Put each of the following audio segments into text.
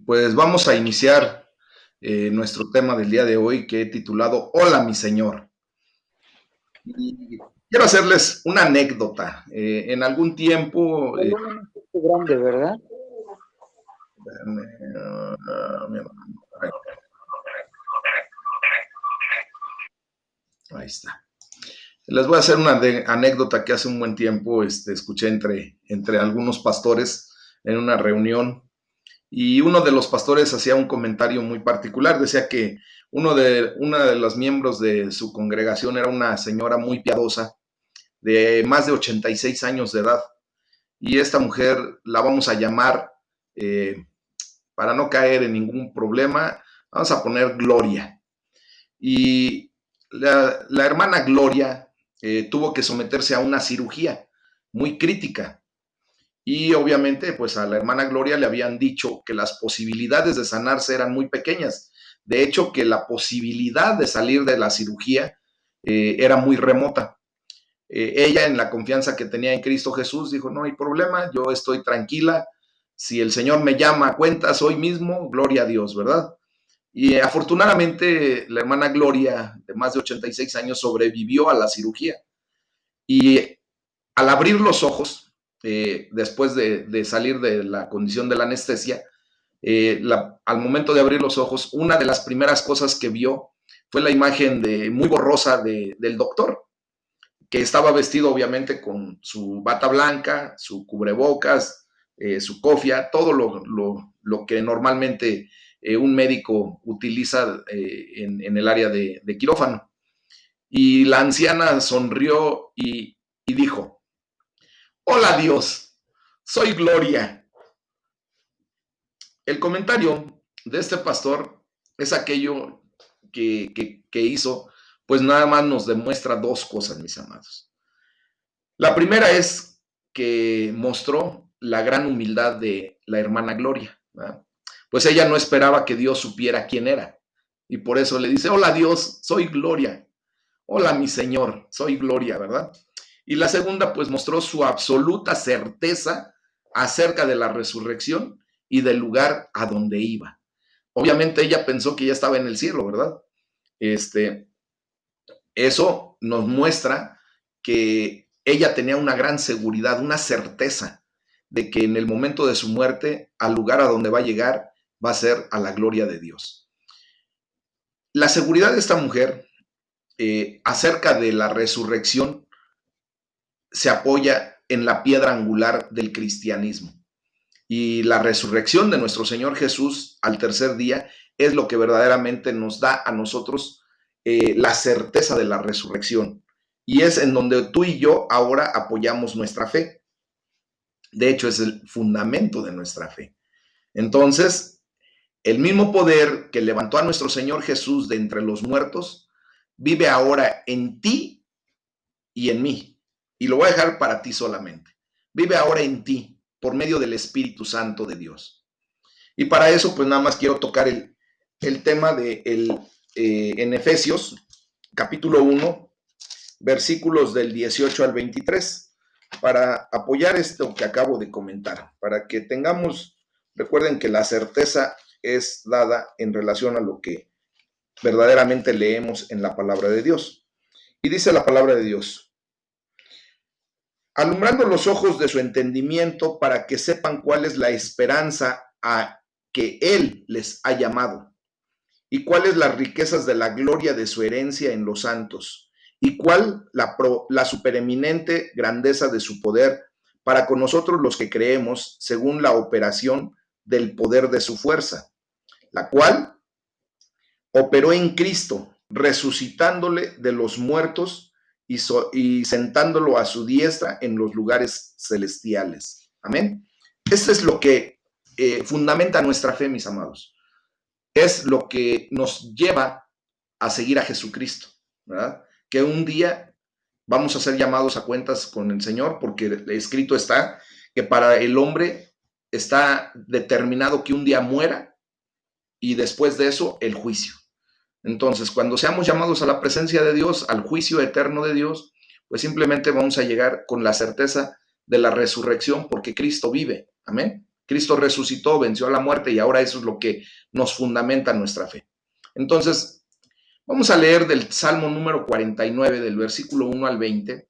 Pues vamos a iniciar nuestro tema del día de hoy que he titulado Hola, mi Señor. Y quiero hacerles una anécdota. En algún tiempo, Volumen un poco grande, ¿verdad? ahí está. Les voy a hacer una anécdota que hace un buen tiempo escuché entre algunos pastores en una reunión. Y uno de los pastores hacía un comentario muy particular. Decía que una de los miembros de su congregación era una señora muy piadosa, de más de 86 años de edad. Y esta mujer la vamos a llamar, eh, para no caer en ningún problema, vamos a poner Gloria. Y la hermana Gloria tuvo que someterse a una cirugía muy crítica. Y obviamente, pues a la hermana Gloria le habían dicho que las posibilidades de sanarse eran muy pequeñas. De hecho, que la posibilidad de salir de la cirugía era muy remota. Ella, en la confianza que tenía en Cristo Jesús, dijo, no hay problema, yo estoy tranquila. Si el Señor me llama a cuentas hoy mismo, gloria a Dios, ¿verdad? Y afortunadamente la hermana Gloria, de más de 86 años, sobrevivió a la cirugía. Y al abrir los ojos, después de salir de la condición de la anestesia, al momento de abrir los ojos, una de las primeras cosas que vio fue la imagen muy borrosa del doctor, que estaba vestido obviamente con su bata blanca, su cubrebocas, su cofia, todo lo que normalmente un médico utiliza en el área de quirófano. Y la anciana sonrió y dijo, hola Dios, soy Gloria. El comentario de este pastor es aquello que hizo, pues nada más nos demuestra dos cosas, mis amados. La primera es que mostró la gran humildad de la hermana Gloria, ¿verdad? Pues ella no esperaba que Dios supiera quién era. Y por eso le dice, hola Dios, soy Gloria. Hola mi Señor, soy Gloria, ¿verdad? Y la segunda, pues mostró su absoluta certeza acerca de la resurrección y del lugar a donde iba. Obviamente ella pensó que ya estaba en el cielo, ¿verdad? Este, Eso nos muestra que ella tenía una gran seguridad, una certeza de que en el momento de su muerte, al lugar a donde va a llegar, va a ser a la gloria de Dios. La seguridad de esta mujer acerca de la resurrección se apoya en la piedra angular del cristianismo. Y la resurrección de nuestro Señor Jesús al tercer día es lo que verdaderamente nos da a nosotros la certeza de la resurrección. Y es en donde tú y yo ahora apoyamos nuestra fe. De hecho, es el fundamento de nuestra fe. Entonces, el mismo poder que levantó a nuestro Señor Jesús de entre los muertos, vive ahora en ti y en mí. Y lo voy a dejar para ti solamente. Vive ahora en ti por medio del Espíritu Santo de Dios. Y para eso, pues nada más quiero tocar el tema en Efesios, capítulo 1, versículos del 18 al 23, para apoyar esto que acabo de comentar, para que tengamos, recuerden que la certeza es dada en relación a lo que verdaderamente leemos en la palabra de Dios. Y dice la palabra de Dios, alumbrando los ojos de su entendimiento para que sepan cuál es la esperanza a que Él les ha llamado y cuáles las riquezas de la gloria de su herencia en los santos, y cuál la supereminente grandeza de su poder para con nosotros los que creemos, según la operación del poder de su fuerza, la cual operó en Cristo, resucitándole de los muertos y sentándolo a su diestra en los lugares celestiales. Amén. Esto es lo que fundamenta nuestra fe, mis amados. Es lo que nos lleva a seguir a Jesucristo, ¿verdad? Que un día vamos a ser llamados a cuentas con el Señor, porque escrito está que para el hombre está determinado que un día muera y después de eso el juicio. Entonces, cuando seamos llamados a la presencia de Dios, al juicio eterno de Dios, pues simplemente vamos a llegar con la certeza de la resurrección porque Cristo vive. Amén. Cristo resucitó, venció a la muerte y ahora eso es lo que nos fundamenta nuestra fe. Entonces, vamos a leer del Salmo número 49, del versículo 1 al 20.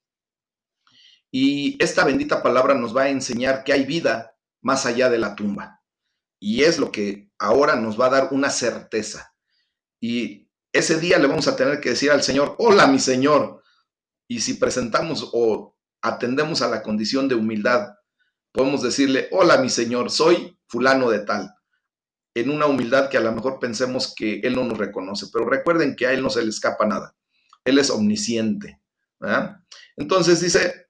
Y esta bendita palabra nos va a enseñar que hay vida más allá de la tumba. Y es lo que ahora nos va a dar una certeza. Y ese día le vamos a tener que decir al Señor, hola mi Señor. Y si presentamos o atendemos a la condición de humildad, podemos decirle, hola mi Señor, soy fulano de tal. En una humildad que a lo mejor pensemos que Él no nos reconoce. Pero recuerden que a Él no se le escapa nada. Él es omnisciente, ¿verdad? Entonces dice,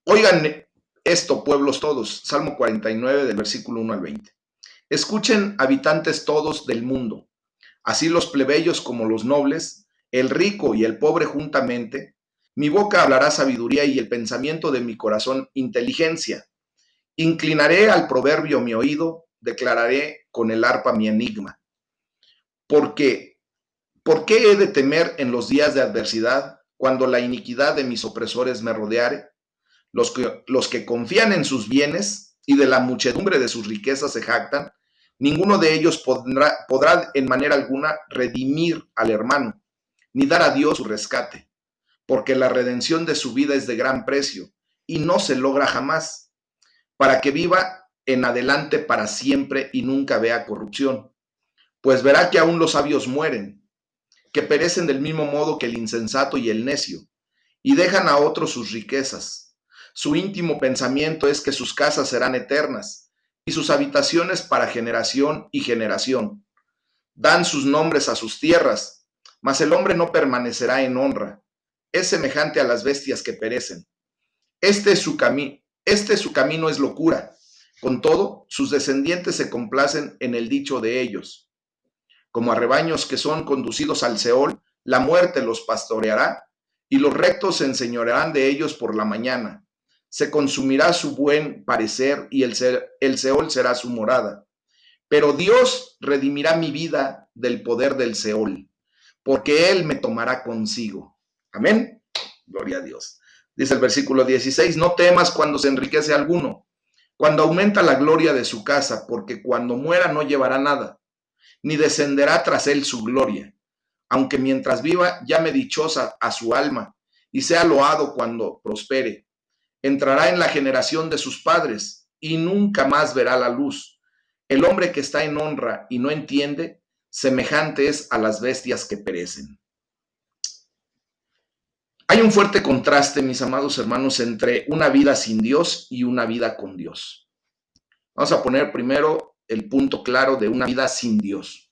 oigan esto, pueblos todos. Salmo 49, del versículo 1 al 20. Escuchen, habitantes todos del mundo, así los plebeyos como los nobles, el rico y el pobre juntamente. Mi boca hablará sabiduría y el pensamiento de mi corazón inteligencia. Inclinaré al proverbio mi oído, declararé con el arpa mi enigma. Porque, ¿por qué he de temer en los días de adversidad, cuando la iniquidad de mis opresores me rodeare? Los que confían en sus bienes y de la muchedumbre de sus riquezas se jactan, ninguno de ellos podrá en manera alguna redimir al hermano, ni dar a Dios su rescate, porque la redención de su vida es de gran precio y no se logra jamás, para que viva en adelante para siempre y nunca vea corrupción. Pues verá que aún los sabios mueren, que perecen del mismo modo que el insensato y el necio, y dejan a otros sus riquezas. Su íntimo pensamiento es que sus casas serán eternas y sus habitaciones para generación y generación. Dan sus nombres a sus tierras, mas el hombre no permanecerá en honra. Es semejante a las bestias que perecen. Este es su camino es locura. Con todo, sus descendientes se complacen en el dicho de ellos. Como a rebaños que son conducidos al Seol, la muerte los pastoreará, y los rectos se enseñorearán de ellos por la mañana. Se consumirá su buen parecer, y el Seol será su morada. Pero Dios redimirá mi vida del poder del Seol, porque Él me tomará consigo. Amén. Gloria a Dios. Dice el versículo 16, no temas cuando se enriquece alguno, cuando aumenta la gloria de su casa, porque cuando muera no llevará nada, ni descenderá tras él su gloria. Aunque mientras viva llame dichosa a su alma, y sea loado cuando prospere. Entrará en la generación de sus padres, y nunca más verá la luz. El hombre que está en honra y no entiende, semejante es a las bestias que perecen. Hay un fuerte contraste, mis amados hermanos, entre una vida sin Dios y una vida con Dios. Vamos a poner primero el punto claro de una vida sin Dios.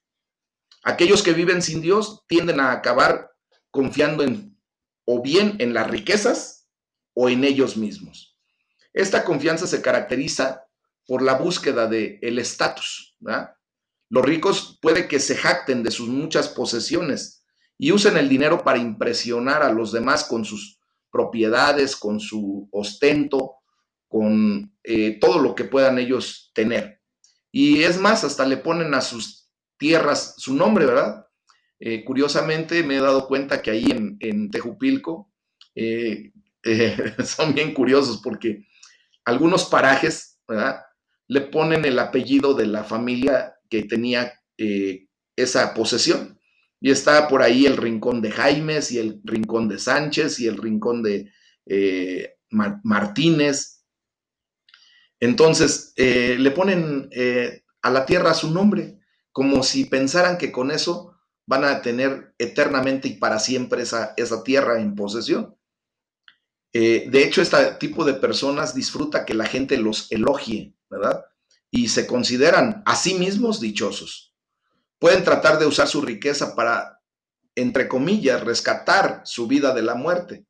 Aquellos que viven sin Dios tienden a acabar confiando o bien en las riquezas o en ellos mismos. Esta confianza se caracteriza por la búsqueda del estatus, ¿verdad? Los ricos puede que se jacten de sus muchas posesiones y usen el dinero para impresionar a los demás con sus propiedades, con su ostento, con todo lo que puedan ellos tener. Y es más, hasta le ponen a sus tierras su nombre, ¿verdad? Curiosamente me he dado cuenta que ahí en Tejupilco son bien curiosos porque algunos parajes, ¿verdad? Le ponen el apellido de la familia que tenía esa posesión. Y está por ahí el rincón de Jaimes y el rincón de Sánchez y el rincón de Martínez. Entonces, le ponen a la tierra su nombre, como si pensaran que con eso van a tener eternamente y para siempre esa tierra en posesión. De hecho, este tipo de personas disfruta que la gente los elogie, ¿verdad? Y se consideran a sí mismos dichosos. Pueden tratar de usar su riqueza para, entre comillas, rescatar su vida de la muerte.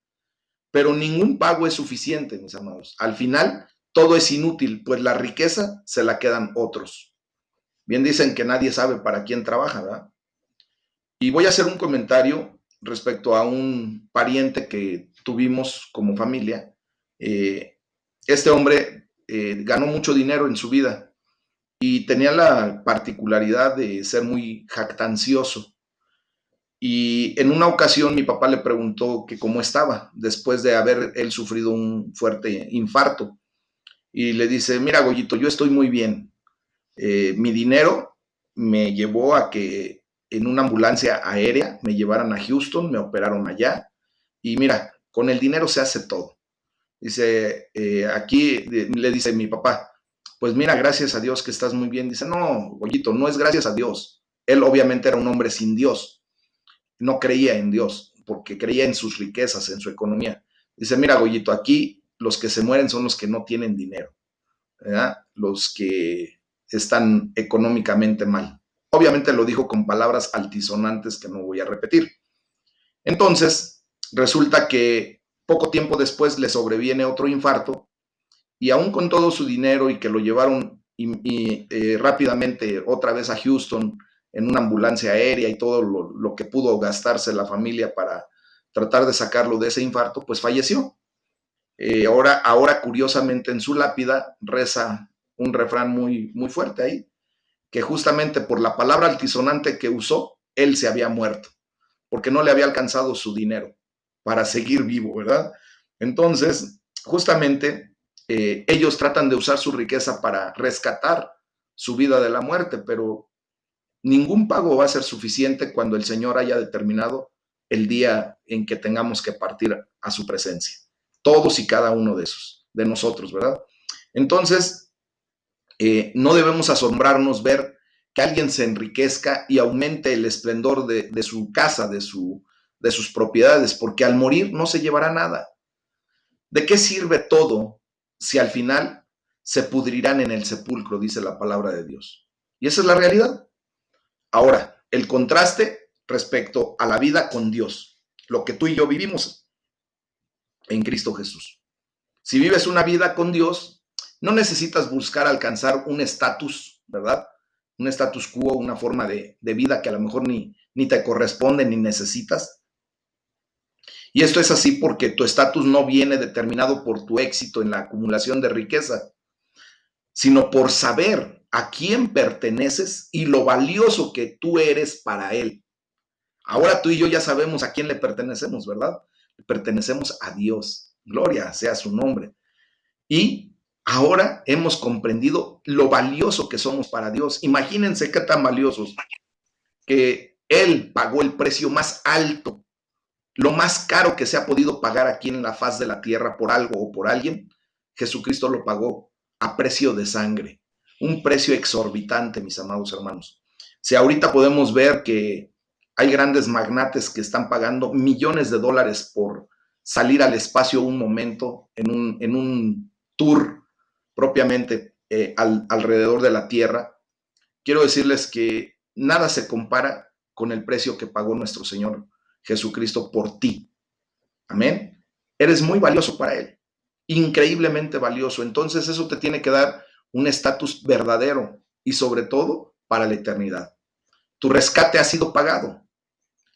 Pero ningún pago es suficiente, mis amados. Al final, todo es inútil, pues la riqueza se la quedan otros. Bien dicen que nadie sabe para quién trabaja, ¿verdad? Y voy a hacer un comentario respecto a un pariente que tuvimos como familia. Este hombre ganó mucho dinero en su vida y tenía la particularidad de ser muy jactancioso. Y en una ocasión mi papá le preguntó que cómo estaba después de haber él sufrido un fuerte infarto. y le dice, mira, Goyito, yo estoy muy bien. Mi dinero me llevó a que en una ambulancia aérea me llevaran a Houston, me operaron allá, y mira, con el dinero se hace todo. Dice, aquí le dice mi papá, pues mira, gracias a Dios que estás muy bien. Dice, no, Goyito, no es gracias a Dios. Él obviamente era un hombre sin Dios, no creía en Dios, porque creía en sus riquezas, en su economía. Dice, mira, Goyito, aquí los que se mueren son los que no tienen dinero, ¿verdad? Los que están económicamente mal. Obviamente lo dijo con palabras altisonantes que no voy a repetir. Entonces, resulta que poco tiempo después le sobreviene otro infarto y aún con todo su dinero y que lo llevaron rápidamente otra vez a Houston en una ambulancia aérea y todo lo que pudo gastarse la familia para tratar de sacarlo de ese infarto, pues falleció. Ahora, curiosamente, en su lápida reza un refrán muy fuerte ahí, que justamente por la palabra altisonante que usó, él se había muerto, porque no le había alcanzado su dinero para seguir vivo, ¿verdad? Entonces, justamente, ellos tratan de usar su riqueza para rescatar su vida de la muerte, pero ningún pago va a ser suficiente cuando el Señor haya determinado el día en que tengamos que partir a su presencia. Todos y cada uno de esos, de nosotros, ¿verdad? Entonces, no debemos asombrarnos ver que alguien se enriquezca y aumente el esplendor de su casa, de sus propiedades, porque al morir no se llevará nada. ¿De qué sirve todo si al final se pudrirán en el sepulcro, dice la palabra de Dios? Y esa es la realidad. Ahora, el contraste respecto a la vida con Dios, lo que tú y yo vivimos en Cristo Jesús. Si vives una vida con Dios, no necesitas buscar alcanzar un estatus, ¿verdad? Un status quo, una forma de vida que a lo mejor ni te corresponde ni necesitas. Y esto es así porque tu estatus no viene determinado por tu éxito en la acumulación de riqueza, sino por saber a quién perteneces y lo valioso que tú eres para Él. Ahora tú y yo ya sabemos a quién le pertenecemos, ¿verdad? Le pertenecemos a Dios. Gloria sea su nombre. Y ahora hemos comprendido lo valioso que somos para Dios. Imagínense qué tan valiosos que Él pagó el precio más alto, lo más caro que se ha podido pagar aquí en la faz de la tierra por algo o por alguien. Jesucristo lo pagó a precio de sangre, un precio exorbitante, mis amados hermanos. Si ahorita podemos ver que hay grandes magnates que están pagando millones de dólares por salir al espacio un momento en un tour propiamente alrededor de la Tierra, quiero decirles que nada se compara con el precio que pagó nuestro Señor Jesucristo por ti. Amén. Eres muy valioso para Él, increíblemente valioso. Entonces eso te tiene que dar un estatus verdadero y sobre todo para la eternidad. Tu rescate ha sido pagado,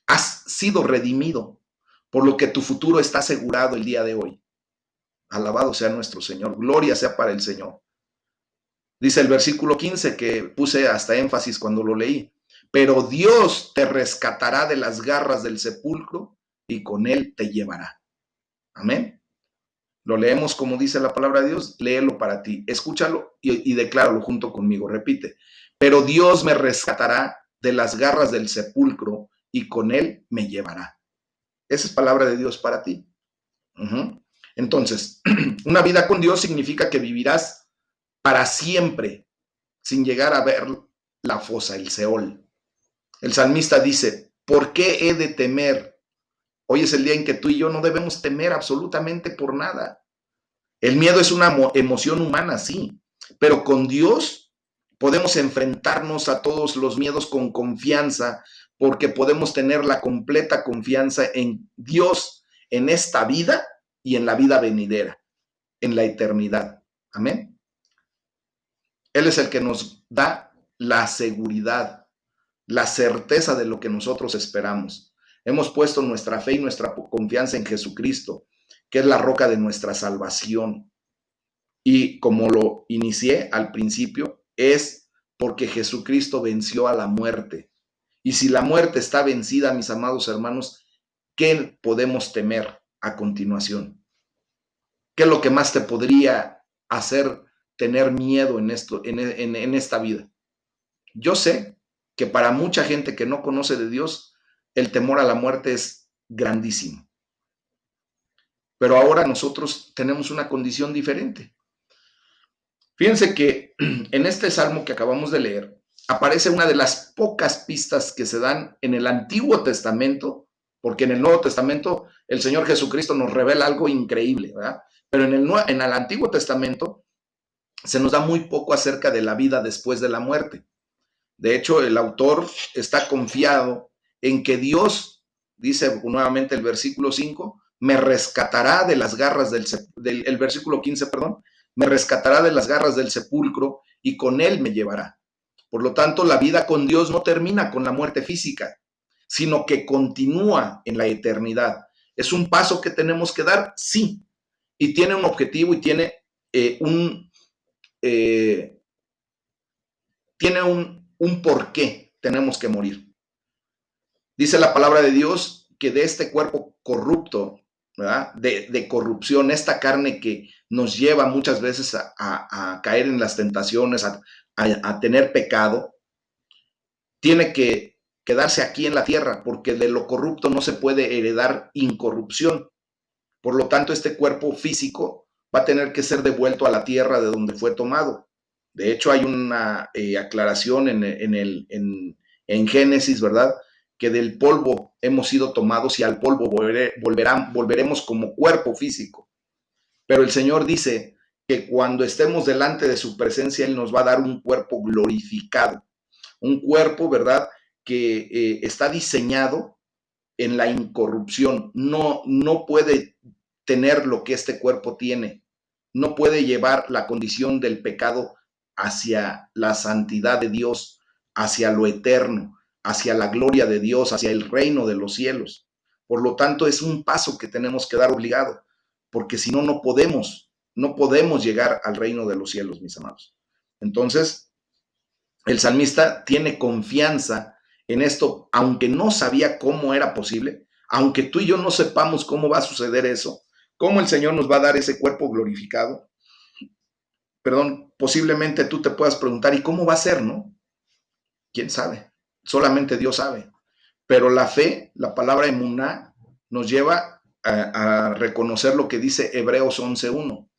has sido redimido, por lo que tu futuro está asegurado el día de hoy. Alabado sea nuestro Señor, gloria sea para el Señor. Dice el versículo 15 que puse hasta énfasis cuando lo leí. Pero Dios te rescatará de las garras del sepulcro y con Él te llevará. Amén. Lo leemos como dice la palabra de Dios, léelo para ti, escúchalo y decláralo junto conmigo. Repite, pero Dios me rescatará de las garras del sepulcro y con Él me llevará. Esa es palabra de Dios para ti. Entonces, una vida con Dios significa que vivirás para siempre sin llegar a ver la fosa, el Seol. El salmista dice, ¿por qué he de temer? Hoy es el día en que tú y yo no debemos temer absolutamente por nada. El miedo es una emoción humana, sí, pero con Dios podemos enfrentarnos a todos los miedos con confianza, porque podemos tener la completa confianza en Dios en esta vida y en la vida venidera, en la eternidad. Amén. Él es el que nos da la seguridad, la certeza de lo que nosotros esperamos. Hemos puesto nuestra fe y nuestra confianza en Jesucristo, que es la roca de nuestra salvación. Y como lo inicié al principio, es porque Jesucristo venció a la muerte. Y si la muerte está vencida, mis amados hermanos, ¿qué podemos temer a continuación? ¿Qué es lo que más te podría hacer tener miedo en esto, en esta vida. Yo sé que para mucha gente que no conoce de Dios, el temor a la muerte es grandísimo. Pero ahora nosotros tenemos una condición diferente. Fíjense que en este salmo que acabamos de leer, aparece una de las pocas pistas que se dan en el Antiguo Testamento, porque en el Nuevo Testamento el Señor Jesucristo nos revela algo increíble, ¿verdad? Pero en el Antiguo Testamento se nos da muy poco acerca de la vida después de la muerte. De hecho, el autor está confiado en que Dios, dice nuevamente el versículo 5, me rescatará de las garras el versículo 15, perdón, me rescatará de las garras del sepulcro y con él me llevará. Por lo tanto, la vida con Dios no termina con la muerte física, sino que continúa en la eternidad. ¿Es un paso que tenemos que dar? Sí. Y tiene un objetivo y tiene un por qué tenemos que morir. Dice la palabra de Dios que de este cuerpo corrupto, ¿verdad? De corrupción, esta carne que nos lleva muchas veces a caer en las tentaciones, a tener pecado, tiene que quedarse aquí en la tierra, porque de lo corrupto no se puede heredar incorrupción. Por lo tanto, este cuerpo físico va a tener que ser devuelto a la tierra de donde fue tomado. De hecho, hay una aclaración en Génesis, ¿verdad? Que del polvo hemos sido tomados y al polvo volveremos como cuerpo físico. Pero el Señor dice que cuando estemos delante de su presencia, Él nos va a dar un cuerpo glorificado. Un cuerpo, ¿verdad? Que está diseñado en la incorrupción. No puede tener lo que este cuerpo tiene. No puede llevar la condición del pecado hacia la santidad de Dios, hacia lo eterno, hacia la gloria de Dios, hacia el reino de los cielos. Por lo tanto, es un paso que tenemos que dar obligado, porque si no, no podemos llegar al reino de los cielos, mis amados. Entonces, el salmista tiene confianza en esto, aunque no sabía cómo era posible, aunque tú y yo no sepamos cómo va a suceder eso, cómo el Señor nos va a dar ese cuerpo glorificado. Perdón, posiblemente tú te puedas preguntar, ¿y cómo va a ser, no? ¿Quién sabe? Solamente Dios sabe. Pero la fe, la palabra emuná, nos lleva a reconocer lo que dice Hebreos 11:1.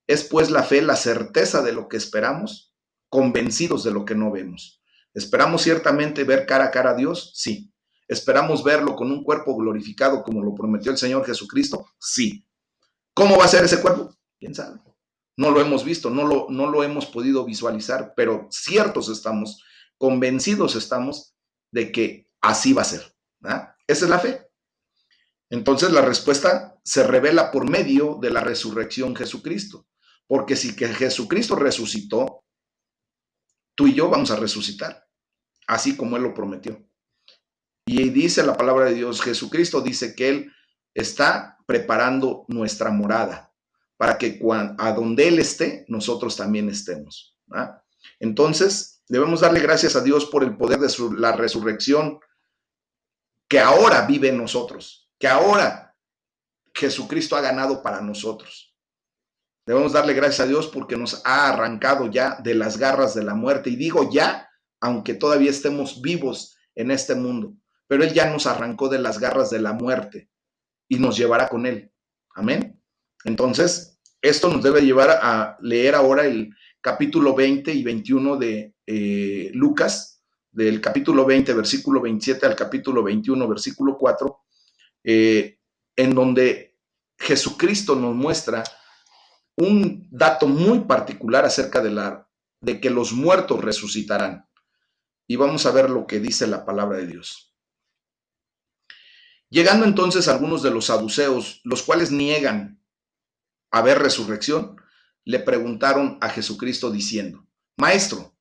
Es pues la fe la certeza de lo que esperamos, convencidos de lo que no vemos. ¿Esperamos ciertamente ver cara a cara a Dios? Sí. ¿Esperamos verlo con un cuerpo glorificado como lo prometió el Señor Jesucristo? Sí. ¿Cómo va a ser ese cuerpo? ¿Quién sabe? No lo hemos visto, no lo hemos podido visualizar, pero ciertos estamos, convencidos estamos de que así va a ser. ¿Verdad? Esa es la fe. Entonces la respuesta se revela por medio de la resurrección de Jesucristo. Porque si que Jesucristo resucitó, tú y yo vamos a resucitar, así como Él lo prometió. Y dice la palabra de Dios, Jesucristo dice que Él está preparando nuestra morada para que a donde Él esté, nosotros también estemos. ¿Verdad? Entonces, debemos darle gracias a Dios por el poder de la resurrección que ahora vive en nosotros, que ahora Jesucristo ha ganado para nosotros. Debemos darle gracias a Dios porque nos ha arrancado ya de las garras de la muerte. Y digo ya, aunque todavía estemos vivos en este mundo, pero Él ya nos arrancó de las garras de la muerte y nos llevará con Él. Amén. Entonces, esto nos debe llevar a leer ahora el capítulo 20 y 21 de Lucas, del capítulo 20, versículo 27 al capítulo 21, versículo 4, en donde Jesucristo nos muestra un dato muy particular acerca de que los muertos resucitarán. Y vamos a ver lo que dice la palabra de Dios. Llegando entonces algunos de los saduceos, los cuales niegan haber resurrección, le preguntaron a Jesucristo diciendo, Maestro,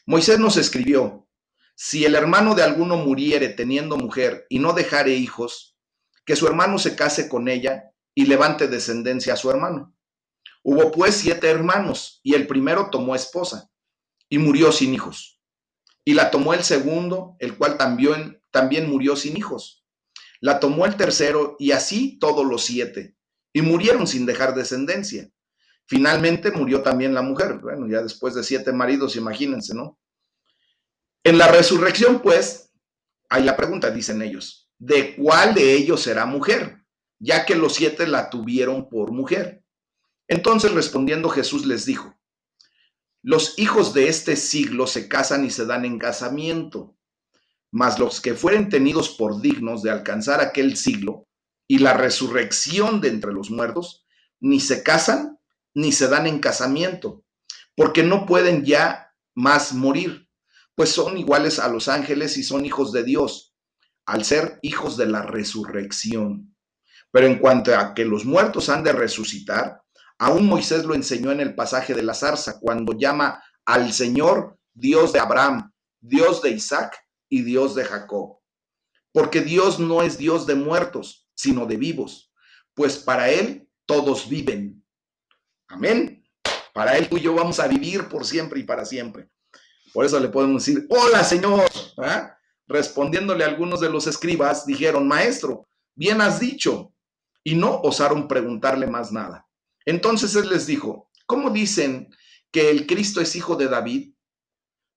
Moisés nos escribió, si el hermano de alguno muriere teniendo mujer y no dejare hijos, que su hermano se case con ella y levante descendencia a su hermano. Hubo pues 7 hermanos, y el primero tomó esposa, y murió sin hijos. Y la tomó el segundo, el cual también murió sin hijos. La tomó el tercero, y así todos los 7, y murieron sin dejar descendencia. Finalmente murió también la mujer. Bueno, ya después de 7 maridos, imagínense, ¿no? En la resurrección, pues, hay la pregunta, dicen ellos, ¿de cuál de ellos será mujer? Ya que los 7 la tuvieron por mujer. Entonces respondiendo Jesús les dijo, los hijos de este siglo se casan y se dan en casamiento, mas los que fueren tenidos por dignos de alcanzar aquel siglo y la resurrección de entre los muertos, ni se casan ni se dan en casamiento, porque no pueden ya más morir, pues son iguales a los ángeles y son hijos de Dios, al ser hijos de la resurrección. Pero en cuanto a que los muertos han de resucitar, aún Moisés lo enseñó en el pasaje de la zarza, cuando llama al Señor Dios de Abraham, Dios de Isaac y Dios de Jacob. Porque Dios no es Dios de muertos, sino de vivos, pues para Él todos viven. Amén. Para Él tú y yo vamos a vivir por siempre y para siempre. Por eso le podemos decir, hola Señor. ¿Ah? Respondiéndole a algunos de los escribas, dijeron, maestro, bien has dicho. Y no osaron preguntarle más nada. Entonces él les dijo, ¿cómo dicen que el Cristo es hijo de David?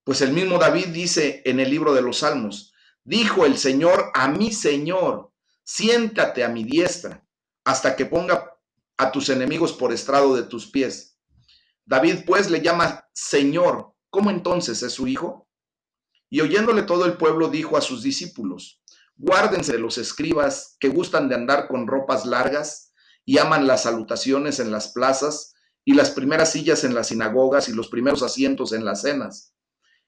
Pues el mismo David dice en el libro de los Salmos, dijo el Señor a mi Señor, siéntate a mi diestra hasta que ponga a tus enemigos por estrado de tus pies. David pues le llama Señor. ¿Cómo entonces es su hijo? Y oyéndole todo el pueblo dijo a sus discípulos, guárdense de los escribas que gustan de andar con ropas largas y aman las salutaciones en las plazas y las primeras sillas en las sinagogas y los primeros asientos en las cenas,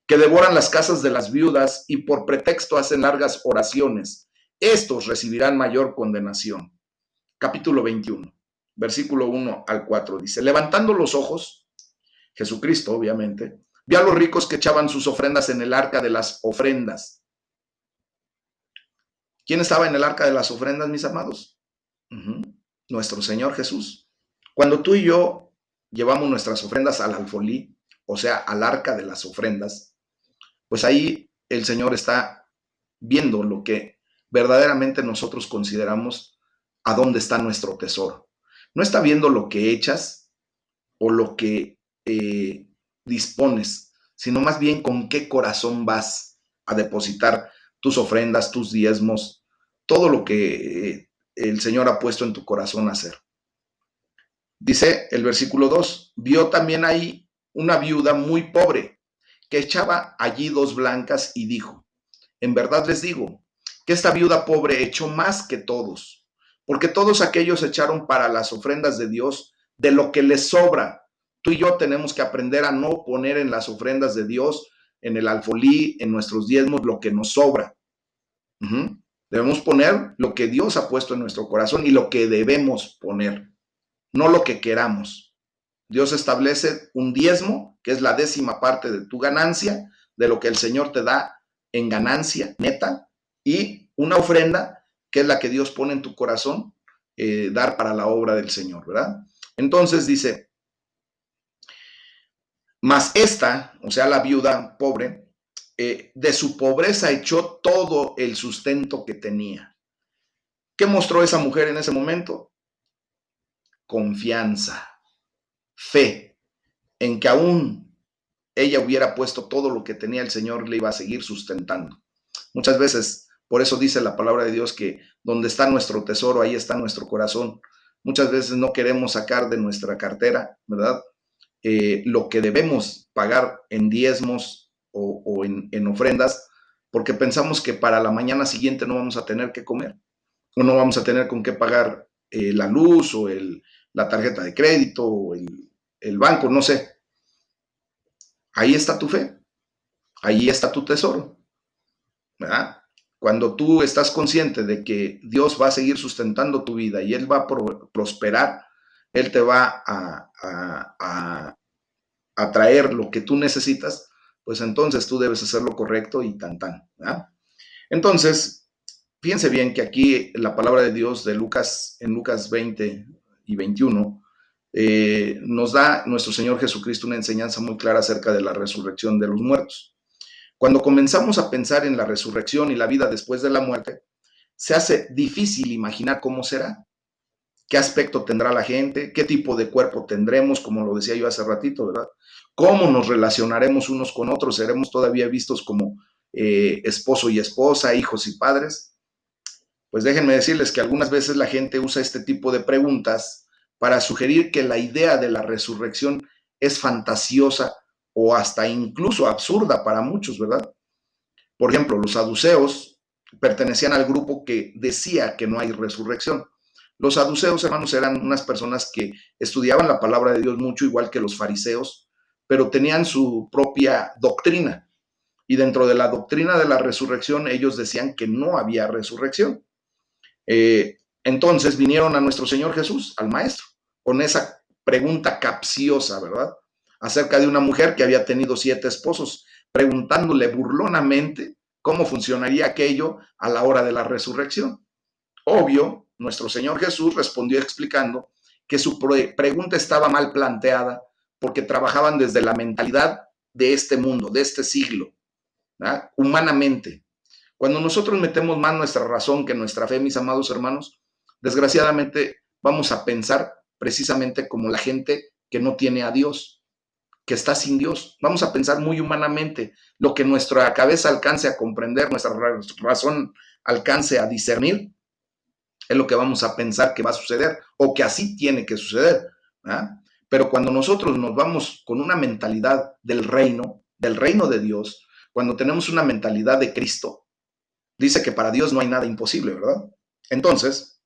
que devoran las casas de las viudas y por pretexto hacen largas oraciones. Estos recibirán mayor condenación. Capítulo 21, versículo 1 al 4 dice, levantando los ojos, Jesucristo obviamente, vio a los ricos que echaban sus ofrendas en el arca de las ofrendas. ¿Quién estaba en el arca de las ofrendas, mis amados? Nuestro Señor Jesús. Cuando tú y yo llevamos nuestras ofrendas al alfolí, o sea, al arca de las ofrendas, pues ahí el Señor está viendo lo que verdaderamente nosotros consideramos a dónde está nuestro tesoro. No está viendo lo que echas o lo que dispones, sino más bien con qué corazón vas a depositar tus ofrendas, tus diezmos, todo lo que el Señor ha puesto en tu corazón a hacer. Dice el versículo 2, vio también ahí una viuda muy pobre que echaba allí 2 blancas y dijo, en verdad les digo que esta viuda pobre echó más que todos, porque todos aquellos echaron para las ofrendas de Dios de lo que les sobra. Tú y yo tenemos que aprender a no poner en las ofrendas de Dios, en el alfolí, en nuestros diezmos, lo que nos sobra. Debemos poner lo que Dios ha puesto en nuestro corazón y lo que debemos poner, no lo que queramos. Dios establece un diezmo, que es la 10ª parte de tu ganancia, de lo que el Señor te da en ganancia neta, y una ofrenda, que es la que Dios pone en tu corazón, dar para la obra del Señor, ¿verdad? Entonces dice, mas esta, o sea, la viuda pobre, de su pobreza echó todo el sustento que tenía. ¿Qué mostró esa mujer en ese momento? Confianza, fe, en que aún ella hubiera puesto todo lo que tenía, el Señor le iba a seguir sustentando. Muchas veces, por eso dice la palabra de Dios que donde está nuestro tesoro, ahí está nuestro corazón. Muchas veces no queremos sacar de nuestra cartera, ¿verdad? Lo que debemos pagar en diezmos o en ofrendas, porque pensamos que para la mañana siguiente no vamos a tener que comer, o no vamos a tener con qué pagar la luz o la tarjeta de crédito o el banco, no sé. Ahí está tu fe, ahí está tu tesoro, ¿verdad? Cuando tú estás consciente de que Dios va a seguir sustentando tu vida y Él va a prosperar, Él te va a traer lo que tú necesitas, pues entonces tú debes hacer lo correcto y tan, ¿verdad? Entonces, fíjense bien que aquí la palabra de Dios de Lucas, en Lucas 20 y 21, nos da nuestro Señor Jesucristo una enseñanza muy clara acerca de la resurrección de los muertos. Cuando comenzamos a pensar en la resurrección y la vida después de la muerte, se hace difícil imaginar cómo será. qué aspecto tendrá la gente, qué tipo de cuerpo tendremos, como lo decía yo hace ratito, ¿verdad? Cómo nos relacionaremos unos con otros, seremos todavía vistos como esposo y esposa, hijos y padres. Pues déjenme decirles que algunas veces la gente usa este tipo de preguntas para sugerir que la idea de la resurrección es fantasiosa o hasta incluso absurda para muchos, ¿verdad? Por ejemplo, los saduceos pertenecían al grupo que decía que no hay resurrección. Los saduceos, hermanos, eran unas personas que estudiaban la palabra de Dios mucho, igual que los fariseos, pero tenían su propia doctrina. Y dentro de la doctrina de la resurrección, ellos decían que no había resurrección. Entonces vinieron a nuestro Señor Jesús, al Maestro, con esa pregunta capciosa, ¿verdad? Acerca de una mujer que había tenido 7 esposos, preguntándole burlonamente cómo funcionaría aquello a la hora de la resurrección. Obvio, nuestro Señor Jesús respondió explicando que su pregunta estaba mal planteada porque trabajaban desde la mentalidad de este mundo, de este siglo, ¿verdad? Humanamente. Cuando nosotros metemos más nuestra razón que nuestra fe, mis amados hermanos, desgraciadamente vamos a pensar precisamente como la gente que no tiene a Dios, que está sin Dios. Vamos a pensar muy humanamente, lo que nuestra cabeza alcance a comprender, nuestra razón alcance a discernir, es lo que vamos a pensar que va a suceder o que así tiene que suceder. ¿verdad? Pero cuando nosotros nos vamos con una mentalidad del reino de Dios, cuando tenemos una mentalidad de Cristo, dice que para Dios no hay nada imposible, ¿verdad? Entonces,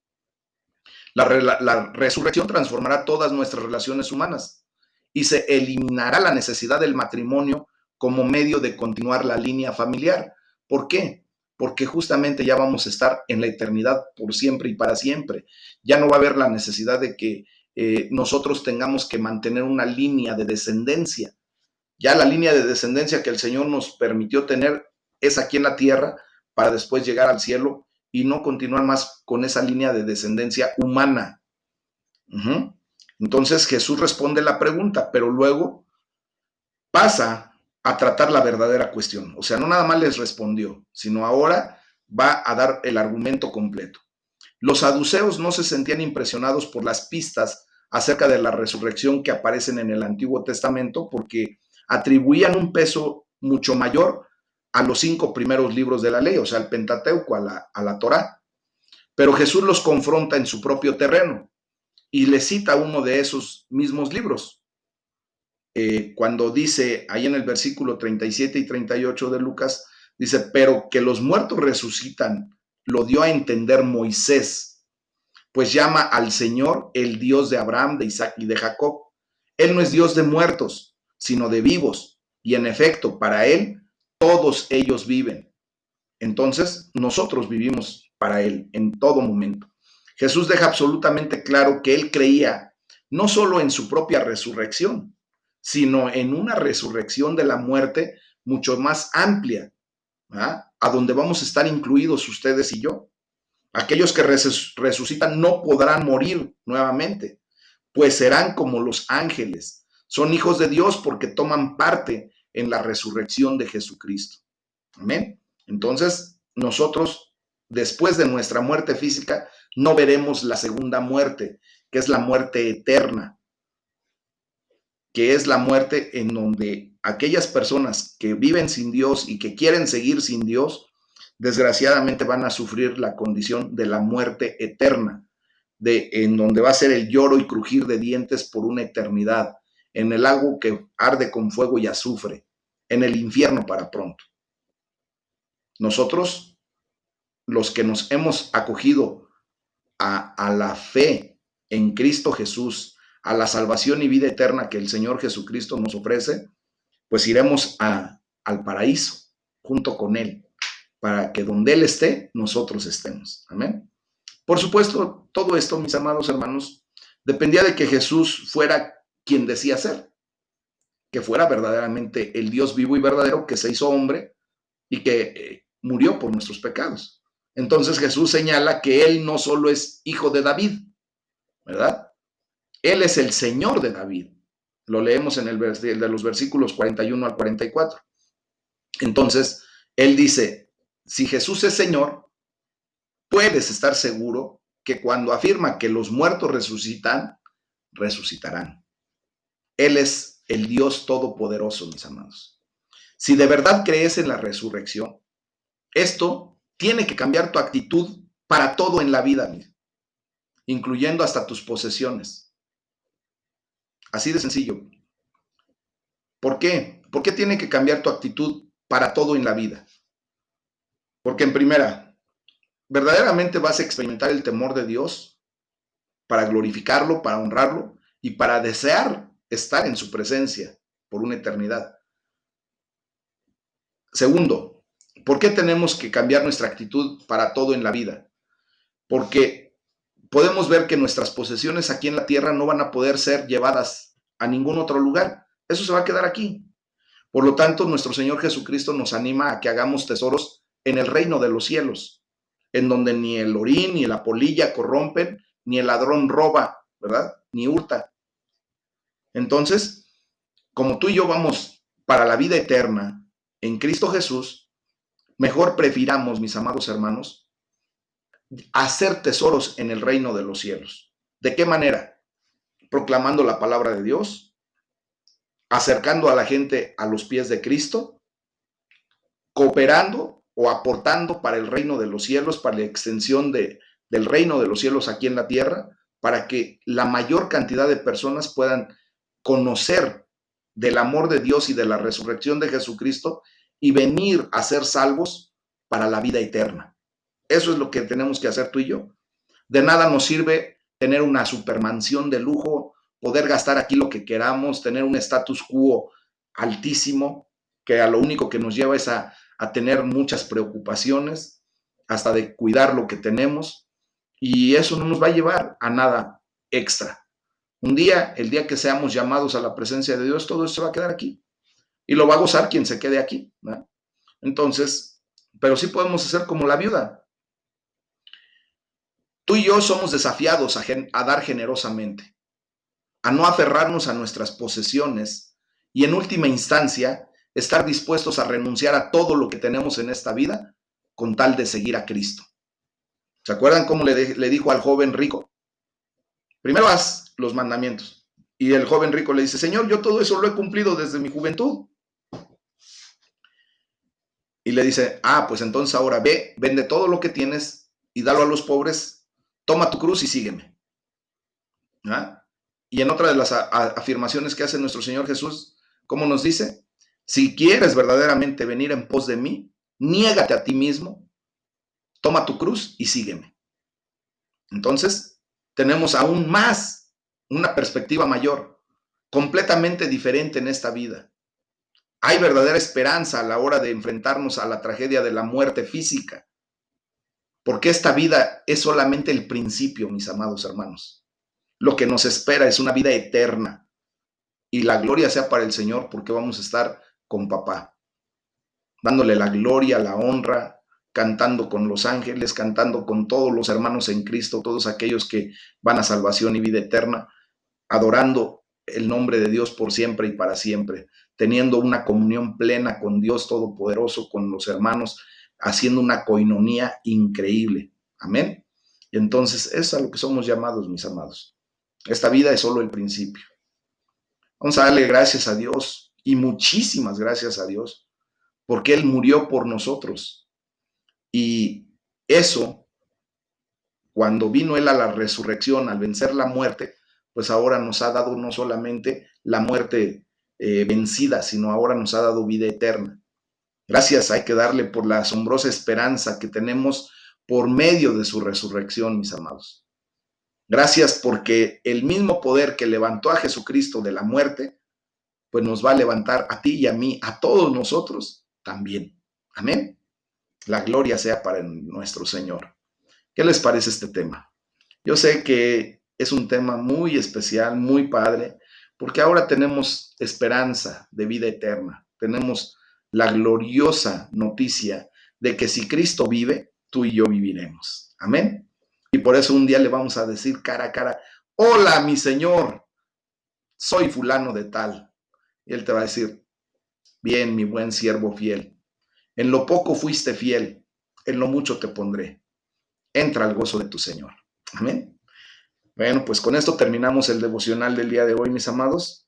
la resurrección transformará todas nuestras relaciones humanas y se eliminará la necesidad del matrimonio como medio de continuar la línea familiar. ¿Por qué? Porque justamente ya vamos a estar en la eternidad por siempre y para siempre. Ya no va a haber la necesidad de que nosotros tengamos que mantener una línea de descendencia. Ya la línea de descendencia que el Señor nos permitió tener es aquí en la tierra para después llegar al cielo y no continuar más con esa línea de descendencia humana. Entonces Jesús responde la pregunta, pero luego pasa a tratar la verdadera cuestión. O sea, no nada más les respondió, sino ahora va a dar el argumento completo. Los saduceos no se sentían impresionados por las pistas acerca de la resurrección que aparecen en el Antiguo Testamento porque atribuían un peso mucho mayor a los 5 primeros libros de la ley, o sea, al Pentateuco, a la Torá. Pero Jesús los confronta en su propio terreno y le cita uno de esos mismos libros. Cuando dice ahí en el versículo 37 y 38 de Lucas, dice, pero que los muertos resucitan, lo dio a entender Moisés, pues llama al Señor el Dios de Abraham, de Isaac y de Jacob. Él no es Dios de muertos, sino de vivos, y en efecto, para Él todos ellos viven. Entonces, nosotros vivimos para Él en todo momento. Jesús deja absolutamente claro que Él creía no solo en su propia resurrección, sino en una resurrección de la muerte mucho más amplia, ¿verdad? A donde vamos a estar incluidos ustedes y yo. Aquellos que resucitan no podrán morir nuevamente, pues serán como los ángeles. Son hijos de Dios porque toman parte en la resurrección de Jesucristo. Amén. Entonces, nosotros, después de nuestra muerte física, no veremos la segunda muerte, que es la muerte eterna, que es la muerte en donde aquellas personas que viven sin Dios y que quieren seguir sin Dios, desgraciadamente van a sufrir la condición de la muerte eterna, en donde va a ser el lloro y crujir de dientes por una eternidad, en el lago que arde con fuego y azufre, en el infierno para pronto. Nosotros, los que nos hemos acogido a la fe en Cristo Jesús, a la salvación y vida eterna que el Señor Jesucristo nos ofrece, pues iremos al paraíso junto con Él, para que donde Él esté, nosotros estemos. Amén. Por supuesto, todo esto, mis amados hermanos, dependía de que Jesús fuera quien decía ser, que fuera verdaderamente el Dios vivo y verdadero que se hizo hombre y que murió por nuestros pecados. Entonces Jesús señala que Él no solo es hijo de David, ¿verdad? Él es el Señor de David. Lo leemos en el de los versículos 41 al 44. Entonces, Él dice, si Jesús es Señor, puedes estar seguro que cuando afirma que los muertos resucitan, resucitarán. Él es el Dios todopoderoso, mis amados. Si de verdad crees en la resurrección, esto tiene que cambiar tu actitud para todo en la vida, incluyendo hasta tus posesiones. Así de sencillo. ¿Por qué? ¿Por qué tiene que cambiar tu actitud para todo en la vida? Porque en primera, verdaderamente vas a experimentar el temor de Dios para glorificarlo, para honrarlo y para desear estar en su presencia por una eternidad. Segundo, ¿por qué tenemos que cambiar nuestra actitud para todo en la vida? Porque podemos ver que nuestras posesiones aquí en la tierra no van a poder ser llevadas a ningún otro lugar. Eso se va a quedar aquí. Por lo tanto, nuestro Señor Jesucristo nos anima a que hagamos tesoros en el reino de los cielos, en donde ni el orín ni la polilla corrompen, ni el ladrón roba, ¿verdad? Ni hurta. Entonces, como tú y yo vamos para la vida eterna en Cristo Jesús, mejor prefiramos, mis amados hermanos, hacer tesoros en el reino de los cielos. ¿De qué manera? Proclamando la palabra de Dios, acercando a la gente a los pies de Cristo, cooperando o aportando para el reino de los cielos, para la extensión del reino de los cielos aquí en la tierra, para que la mayor cantidad de personas puedan conocer del amor de Dios y de la resurrección de Jesucristo y venir a ser salvos para la vida eterna. Eso es lo que tenemos que hacer tú y yo. De nada nos sirve tener una supermansión de lujo, poder gastar aquí lo que queramos, tener un status quo altísimo, que a lo único que nos lleva es a tener muchas preocupaciones, hasta de cuidar lo que tenemos, y eso no nos va a llevar a nada extra. Un día, el día que seamos llamados a la presencia de Dios, todo eso se va a quedar aquí, y lo va a gozar quien se quede aquí, ¿no? Entonces, pero sí podemos hacer como la viuda. Tú y yo somos desafiados a dar generosamente, a no aferrarnos a nuestras posesiones y en última instancia estar dispuestos a renunciar a todo lo que tenemos en esta vida con tal de seguir a Cristo. ¿Se acuerdan cómo le dijo al joven rico? Primero haz los mandamientos. Y el joven rico le dice, Señor, yo todo eso lo he cumplido desde mi juventud. Y le dice, pues entonces ahora ve, vende todo lo que tienes y dalo a los pobres, toma tu cruz y sígueme. ¿Ah? Y en otra de las afirmaciones que hace nuestro Señor Jesús, ¿cómo nos dice? Si quieres verdaderamente venir en pos de mí, niégate a ti mismo, toma tu cruz y sígueme. Entonces, tenemos aún más una perspectiva mayor, completamente diferente en esta vida. Hay verdadera esperanza a la hora de enfrentarnos a la tragedia de la muerte física, porque esta vida es solamente el principio, mis amados hermanos. Lo que nos espera es una vida eterna. Y la gloria sea para el Señor, porque vamos a estar con papá, dándole la gloria, la honra, cantando con los ángeles, cantando con todos los hermanos en Cristo, todos aquellos que van a salvación y vida eterna, adorando el nombre de Dios por siempre y para siempre, teniendo una comunión plena con Dios Todopoderoso, con los hermanos, haciendo una coinonía increíble. Amén. Y entonces, es a lo que somos llamados, mis amados. Esta vida es solo el principio. Vamos a darle gracias a Dios y muchísimas gracias a Dios porque Él murió por nosotros. Y eso, cuando vino Él a la resurrección, al vencer la muerte, pues ahora nos ha dado no solamente la muerte vencida, sino ahora nos ha dado vida eterna. Gracias hay que darle por la asombrosa esperanza que tenemos por medio de su resurrección, mis amados. Gracias porque el mismo poder que levantó a Jesucristo de la muerte, pues nos va a levantar a ti y a mí, a todos nosotros también. Amén. La gloria sea para nuestro Señor. ¿Qué les parece este tema? Yo sé que es un tema muy especial, muy padre, porque ahora tenemos esperanza de vida eterna. Tenemos la gloriosa noticia de que si Cristo vive, tú y yo viviremos. Amén. Y por eso un día le vamos a decir cara a cara, hola, mi Señor, soy fulano de tal. Y Él te va a decir, bien, mi buen siervo fiel. En lo poco fuiste fiel, en lo mucho te pondré. Entra al gozo de tu Señor. Amén. Bueno, pues con esto terminamos el devocional del día de hoy, mis amados.